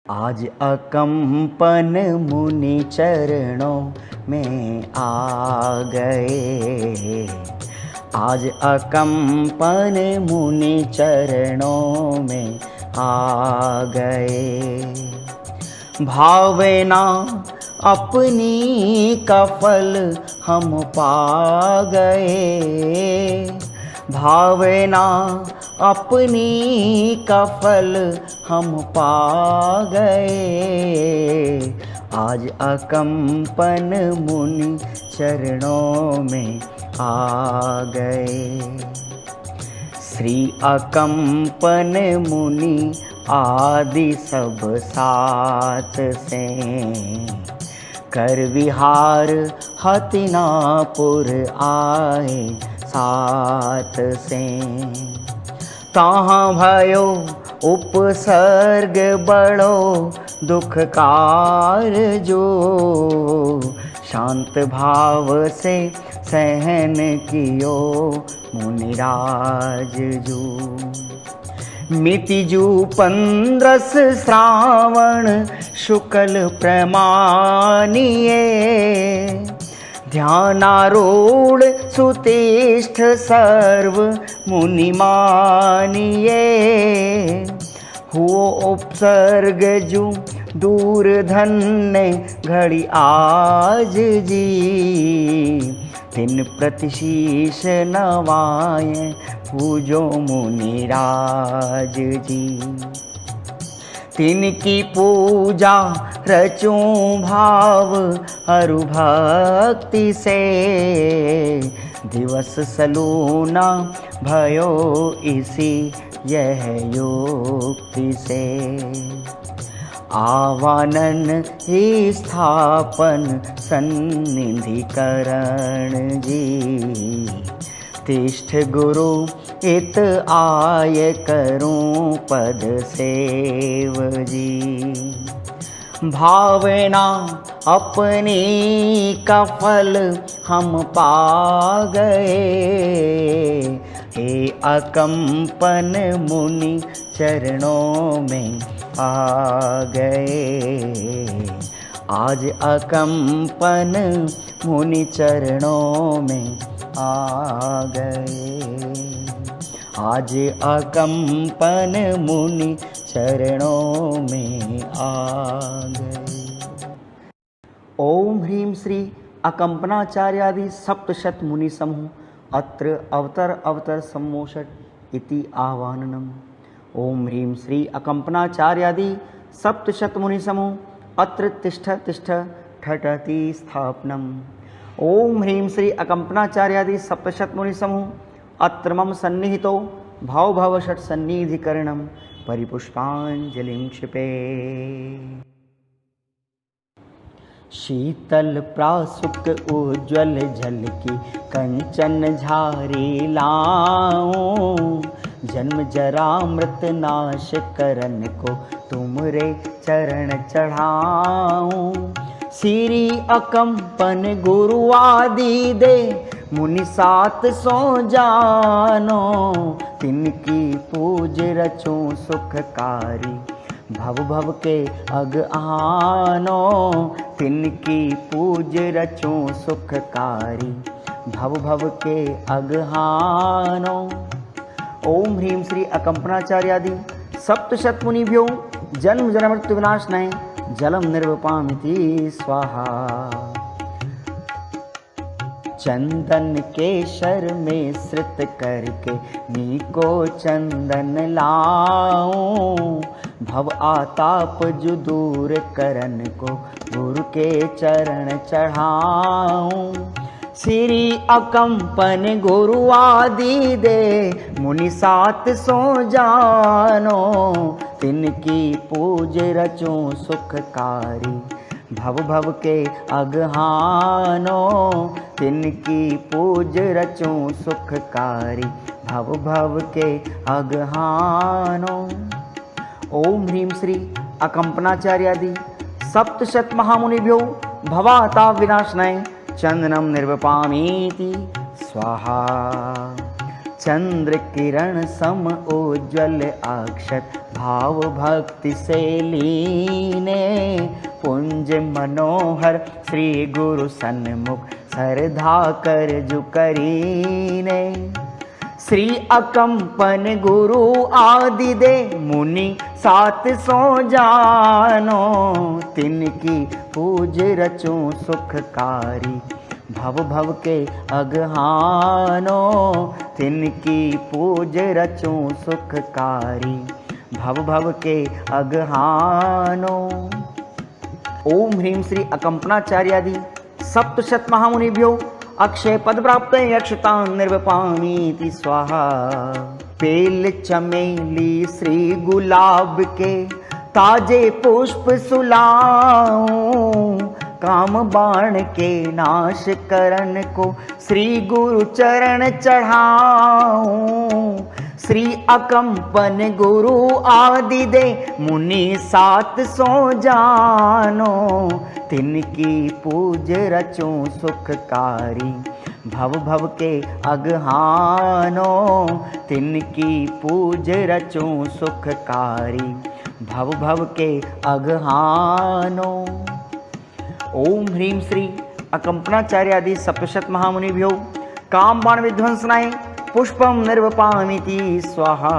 आज अकंपन मुनि चरणों में आ गए। आज अकंपन मुनि चरणों में आ गए। भावना अपनी का फल हम पा गए। भावना अपनी का फल हम पा गए। आज अकंपन मुनि चरणों में आ गए। श्री अकंपन मुनि आदि सब साथ से कर विहार हतिनापुर आए साथ से। ताहाँ भयो उपसर्ग बड़ो दुखकार जो, शांत भाव से सहन कियो मुनिराज जो। मितिजु 15 श्रावण शुक्ल प्रमाणिये, ध्यानारूढ़ सुतिष्ठ सर्व मुनि मानिये। हुओ उपसर्ग जु दूर धन्य घड़ी आज जी, तिन प्रतिशीष नवाए पूजो मुनिराज जी। तिनकी पूजा रचूं भाव अरु भक्ति से, दिवस सलूना भयो इसी यह युक्ति से। आवानन ही स्थापन सन्निधि करण जी, तिष्ठ गुरु इत आय करूं पद सेव जी। भावना अपनी का फल हम पा गए। हे अकंपन मुनि चरणों में आ गए। आज अकंपन मुनि चरणों में आ गए। आज अकंपन मुनि चरणों में आ गए। ओम ह्रीं श्री अकंपनाचार्यादि सप्तशत मुनि समूह अत्र अवतर सम्मोषट इति आह्वाननम्। ओम ह्रीं श्री अकंपनाचार्यादि सप्तशत मुनि समूह अत्र तिष्ठ ठठति स्थापनम्। ओम ह्रीं श्री अकंपनाचार्यादि सप्तशत मुनि समूह अत्र मम सन्निहितो भावषट सन्निधिकरणं परिपुष्पांजलिं क्षिपे। शीतल प्रासुक उज्ज्वल झलकी कंचन झारी लाऊं, जन्म जरा मृत नाश करन को तुमरे चरण चढ़ाऊं। श्री अकंपन गुरु आदि दे मुनि सात सो जानो, तिनकी पूज रचूं सुखकारी भव के अग आनो। तिनकी पूज रचूं सुखकारी भव के अग आनो। ओम ह्रीं श्री अकंपनाचार्यादि सप्तशत मुनिभ्यो जन्म जन्म मृत्यु विनाशनाय जलम निर्वपामिति स्वाहा। चंदन केशर में श्रित करके नीको चंदन लाऊं, भव आताप जो दूर करन को गुरु के चरण चढ़ाऊं। श्री अकंपन गुरु आदि दे मुनि सात सो जानो, तिनकी पूज रचूं सुखकारी भव के अगहानो। तिनकी पूज रचूं सुखकारी भव के अगहानो। ओम ह्रीं श्री अकंपनाचार्यादि सप्तशत महामुनिभ्यो भवाताप विनाशनाय चंदनम निर्वपामीति स्वाहा। चंद्र किरण सम उज्ज्वल अक्षत भाव भक्ति से लीने। पुंज मनोहर श्री गुरु सन्मुख श्रद्धा कर जु करीने। श्री अकंपन गुरु आदि दे मुनि 700 जानो। तिनकी पूज रचूं सुखकारी भव भव के अगहानो। तिनकी पूज रचूं सुखकारी भव भव के अगहानो। ओम ह्रीं श्री अकंपनाचार्यादि सप्तशत महामुनिभ्यो अक्षय पद प्राप्त अक्षतां निर्वपामीति स्वाहा। बेल चमेली श्री गुलाब के ताजे पुष्प सुलाऊं। काम बाण के नाश करन को श्री गुरु चरण चढ़ाऊं। श्री अकंपन गुरु आदि दे मुनि 700 जानो। तिनकी पूज रचूं सुखकारी भव भव के अगहानो। तिनकी पूज रचूं सुखकारी भव भव के अगहानो। ओम ह्रीं श्री अकंपनाचार्यादि सप्तशत महामुनिभ्यो काम बाण विध्वंसनाय पुष्पम निर्वपामीति स्वाहा।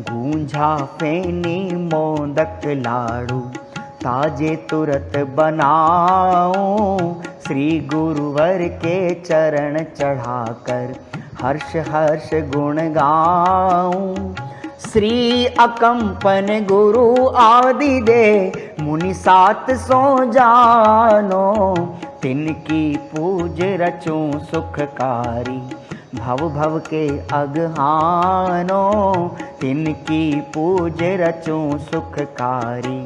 गूंजा फेनी मोदक लाड़ू ताजे तुरत बनाऊं। श्री गुरुवर के चरण चढ़ाकर हर्ष हर्ष गुण गाऊं। श्री अकंपन गुरु आदि दे मुनि 700 जानो। तिनकी पूज रचूं सुखकारी भव भव के अगहानो। तिनकी पूज रचूं सुखकारी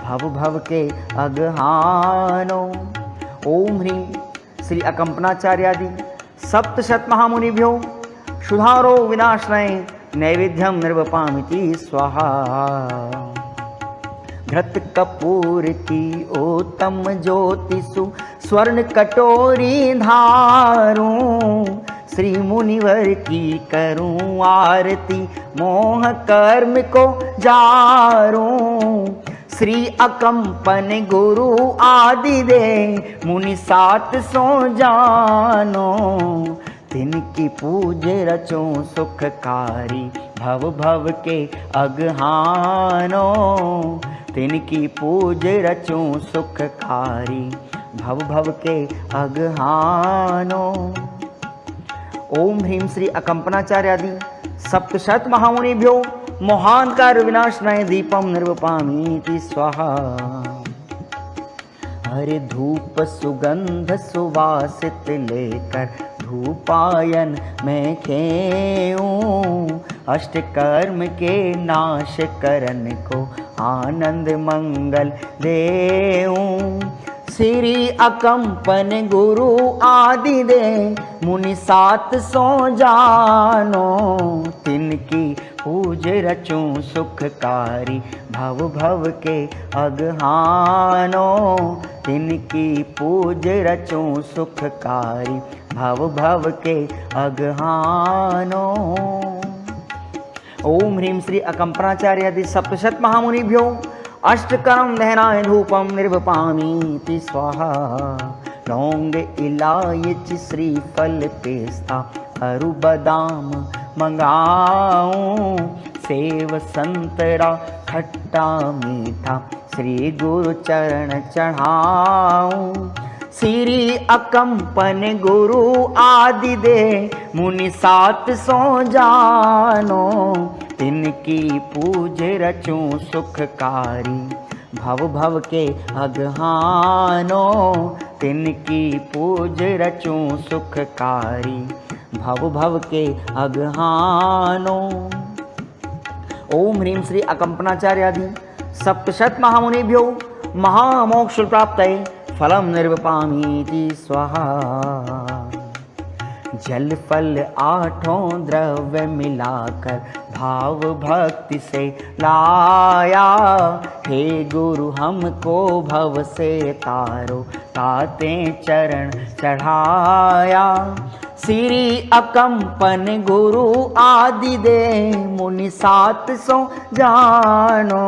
भव भव के अगहानो। ओम ह्रीं श्री अकंपनाचार्यादि सप्तशत महामुनिभ्यो सुधारो विनाशनाय नैवेद्यम निर्वपामीति स्वाहा। घृत कपूर की उत्तम ज्योतिषु स्वर्ण कटोरी धारूं। श्री मुनिवर की करूं आरती मोह कर्म को जारूं। श्री अकंपन गुरु आदि दे मुनि 700 जानो। तिनकी पूज रचूं सुखकारी भव भव के अगहानो। तिनकी पूज रचूं सुखकारी भव भव के अगहानो। ओम ह्रीं श्री अकंपनाचार्यादि सप्तशत महामुनिभ्यो मोहांधकार विनाशनाय दीपम निर्वपामीति स्वाहा। हरे धूप सुगंध सुवासित लेकर धूपायन में खेऊं। अष्ट कर्म के नाश करन को आनंद मंगल देऊं। श्री अकंपन गुरु आदि दे मुनि 700 जानो। तिनकी पूज रचूं सुखकारी भव भव के अगहानो। तिनकी पूज रचूं सुखकारी भव भव के अगहानो। ओम ह्रीं श्री अकंपनाचार्यादि सप्तशत महामुनिभ्यो अष्टकर्म दहनाय धूपम निर्वपामीति स्वाहा। लौंग इलायची श्रीफल पेस्ता अरु बादाम मंगाऊं। सेव संतरा खट्टा मीठा श्री गुरु चरण चढ़ाऊं। श्री अकंपन गुरु आदि दे मुनि 700 जानो। तिनकी पूज रचूं सुखकारी भव भव के अगहानो। तिनकी पूज रचूं सुखकारी भव भव के अगहानो। ओम ह्रीं श्री अकंपनाचार्यादि सप्तशत महामुनिभ्यो महामोक्ष प्राप्तये फलम निर्वपामीति स्वाहा। जल फल 8 द्रव्य मिलाकर भाव भक्ति से लाया। हे गुरु हमको भव से तारो ताते चरण चढ़ाया। श्री अकंपन गुरु आदि दे मुनि 700 जानो,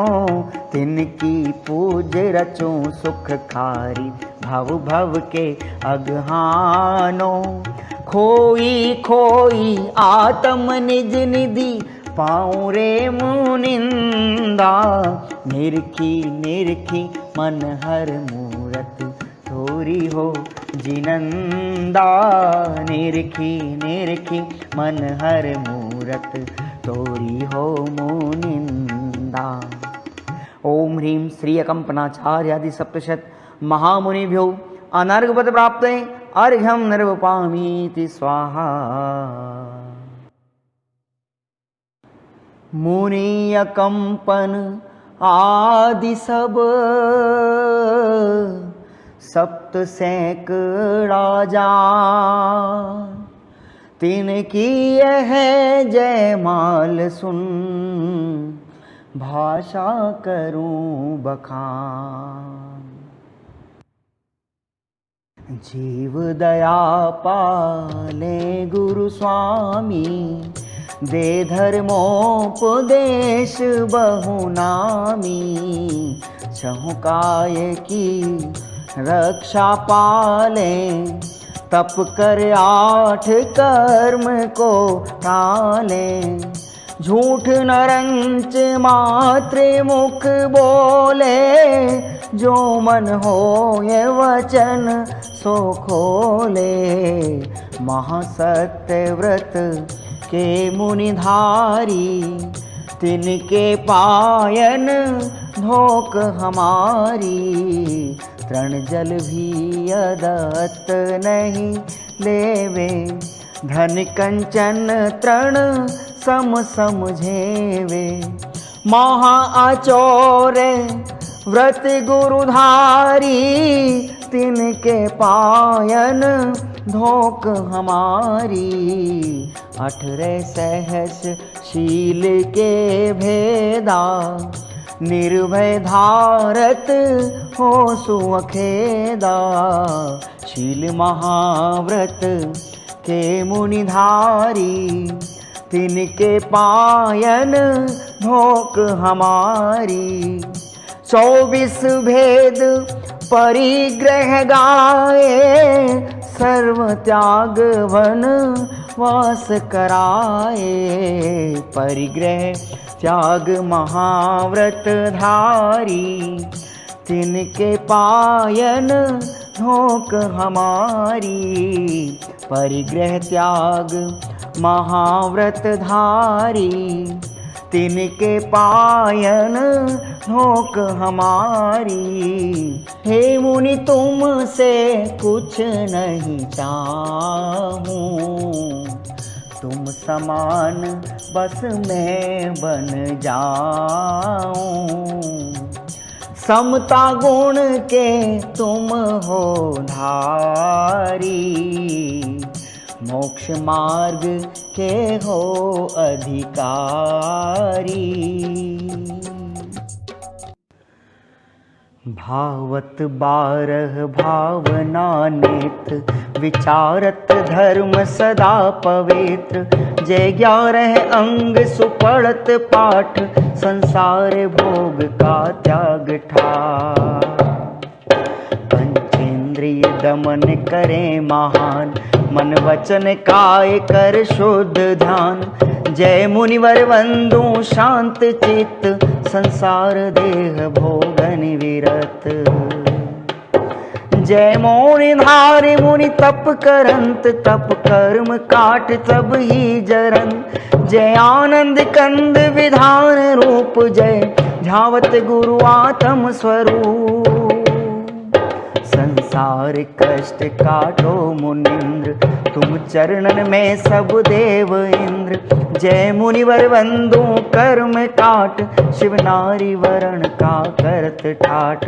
तिनकी पूज रचूं सुख खारी भव भव के अगहानो। खोई खोई आत्म निज निधि पाऊं रे मुनिंदा, निरखी निरखी मन हर मूरत थोरी हो जिनंदा, निरखी निरखी मन हर मूरत तोरी हो मुनिंदा। ओम ह्रीं श्री अकंपनाचार्यादि सप्तशत महामुनिभ्यो अनर्घपद प्राप्ते अर्घ्यं निर्वपामीति स्वाहा। मुनि अकंपन आदि सब सप्त सैकड़ा जान, तिनकी यह जयमाल सुन भाषा करूं बखान। जीव दया पाले गुरु स्वामी, दे धर्मोपदेश बहुनामी। चहुकाय की रक्षा पाले, तप कर 8 कर्म को टाले। झूठ नरंच मात्र मुख बोले, जो मन हो ये वचन सो खोले। महासत्य व्रत के मुनिधारी, तिनके पायन धोक हमारी। तृण जल भी अदत्त नहीं लेवे, धन कंचन तृण सम समझेवे। महा आचोर व्रत गुरुधारी, तिनके पायन धोक हमारी। 18 सहस शील के भेदा, निर्भय धारत हो सुअखेदा। शील महाव्रत के मुनिधारी, तिनके पायन धोक हमारी। 24 भेद परिग्रह गाए, सर्व त्याग वन वास कराए। परिग्रह त्याग महाव्रत धारी, तिनके पायन धोक हमारी। परिग्रह त्याग महाव्रत धारी, तिनके पायन धोक हमारी। हे मुनि तुमसे कुछ नहीं चाहूं, तुम समान बस मैं बन जाऊं। समता गुण के तुम हो धारी, मोक्ष मार्ग के हो अधिकारी। भावत 12 भावना नेत्र, विचारत धर्म सदा पवित्र। जय 11 अंग सुपढ़त पाठ, संसार भोग का त्याग ठाठ। पंचेंद्रिय दमन करे महान, मन वचन काय कर शुद्ध ध्यान। जय मुनिवर वंदू शांत चित्त, संसार देह भोगन विरत। जय मौन धारे मुनि तप करंत, तप कर्म काट तब ही जरंत। जय आनंद कंद विधान रूप, जय झावत गुरु आत्म स्वरूप। संसार कष्ट काटो मुनिंद्र, तुम चरणन में सब देव इंद्र। जय मुनिवर वंदू कर्म काट, शिव नारी वरण का करत ठाट।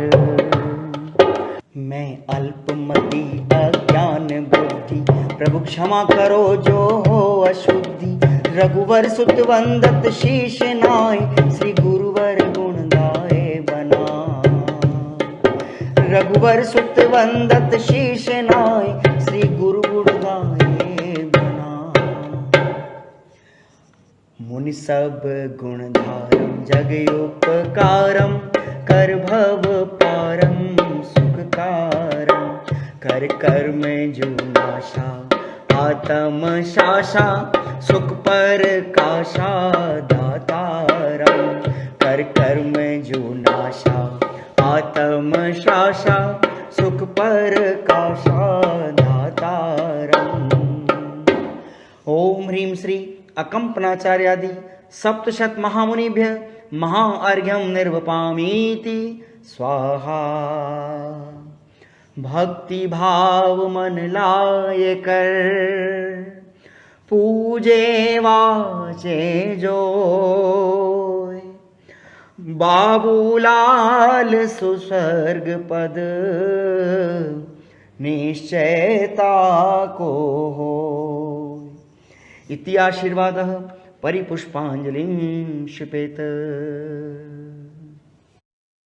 मैं अल्पमति अज्ञान बुद्धि, प्रभु क्षमा करो जो हो अशुद्धि। रघुवर सुत वंदत शीश नाय, श्री गुरुवर गुण गाए बना। रघुवर सुत वंदत शीश नाय, श्री गुरु गुण गाए बना। सब गुणधारम जगयोपकारम कर भव पारम सुखकारम कर कर में जो नाशा आत्म शाशा सुख पर काशा दातारम कर कर में जो नाशा आत्म शाशा सुख पर काशा दातारम। ओम ह्रीं श्री अकंपनाचार्यादि सप्तशत महामुनिभ्य महाअर्घ्यं निर्वपामीति स्वाहा। भक्ति भाव मन लाए कर पूजे वाचे जो बाबूलाल सुस्वर्ग पद निश्चयता को हो। इति आशीर्वादः परिपुष्पाञ्जलिं क्षिपेत।